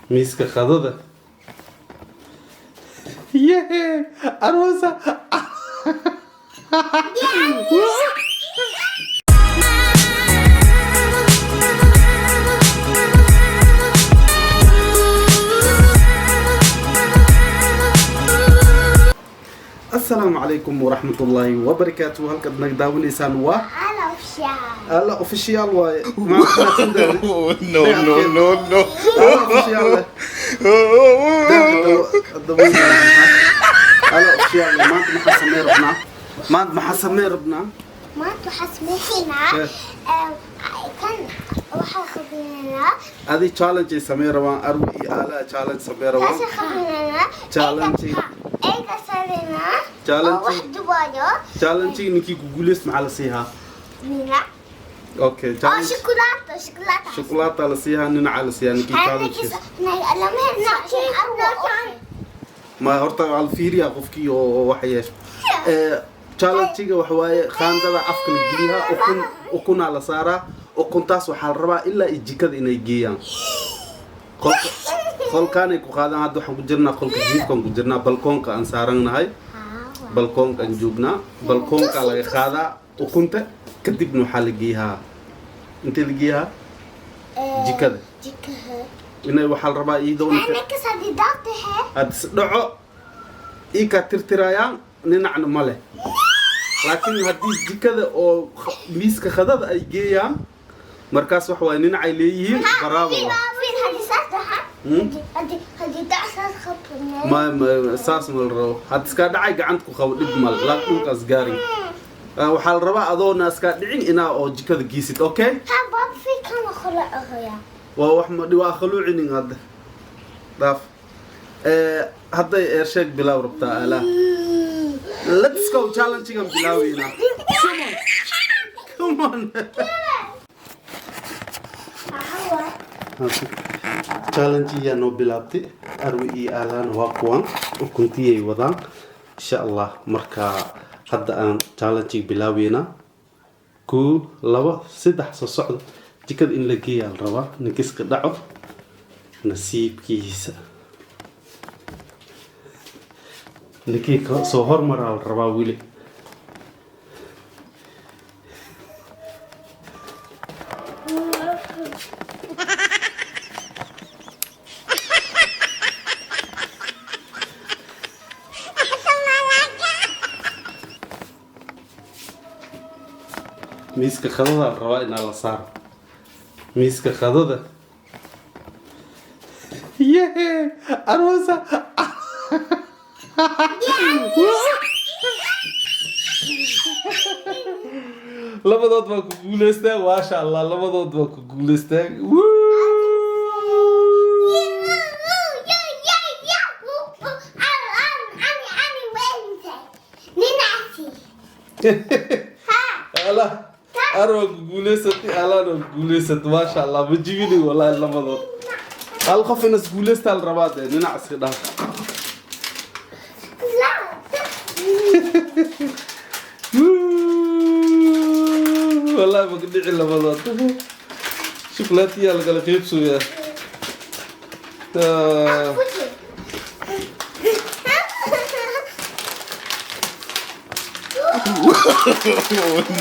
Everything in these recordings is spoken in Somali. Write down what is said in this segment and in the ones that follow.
miiska qadada. Yeah, Arwasa. السلام عليكم ورحمة الله وبركاته. هل قد نقداون إنسان هلا اوفيشال واي ما تندر نو نو نو نو اوفيشال هلا اوفيشال ما انت محسمين ربنا كان waxa khabirana adi challenge samira waan arwi ala challenge samira waan challenge ayga sarena challenge niki gugulis maxaa la siihaa nina okay challenge شوكولاته la siihaa nina ala siihaa niki challenge ma horta al fiiriya qofkii oo wax yeesh challenge waxa waaye khaandada afka la geliyaa ukun la saaraa ukuntaas waxaa la rabaa ilaa jikada inay geeyaan qolkaan ay ku qaadaan. hadda waxaan ku jirnaa qolka jiifkaan ku jirnaa balkoonka aan saaranahay balkoonka aan joognaa balkoonka laga qaadaa ukunta kadibna waxaa la geeyaa intee la geeyaa jikada inay waxaa la rabaa iyadoo aad dhaco ii ka tirtirayaan ninacna ma leh laakiin haddii jikada oo miiska qadada ay geeyaan markaas wax way ninacay leeyihiin baraabo ma saas mal rabo had iska dhacay gacanta ku qabo dhib mal la dhulkaas gaari waxa la rabaa adoona iska dhicin inaa oo jikada geesid okay bab fi kama khuluucaya waa wax ma dhiwa khuluucinin hadda daaf hadday ersheeg bilaw rabtaa ala let's go challenge gam bilawina come on challenge ya no bilabti arwi alan waa kuwan ukuntii wadaan insha Allah marka hadda aan challenge bilawina ku 2 3 soo socdo jikada in la geeyo raba ninkiska dhaco nasiibkiisa ninkii soo hormaraa raba wili miiska qadada rabaa in la saaro miiska qadada yeah Arwasa labadood baa ku guuleysteen maasha Allah labadood baa ku guuleysteen ala arwa guuleysatay alana guuleysatay maasha Allah wajigini wallahi labadood hal qof in isguuleysta la rabaa ninac iska dhaaf والله ما قد عيل لبضات شوكولاتة يا لقى لقيب سويا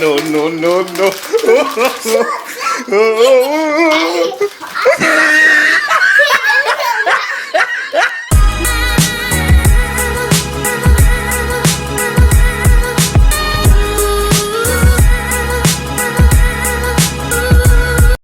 نو نو نو نو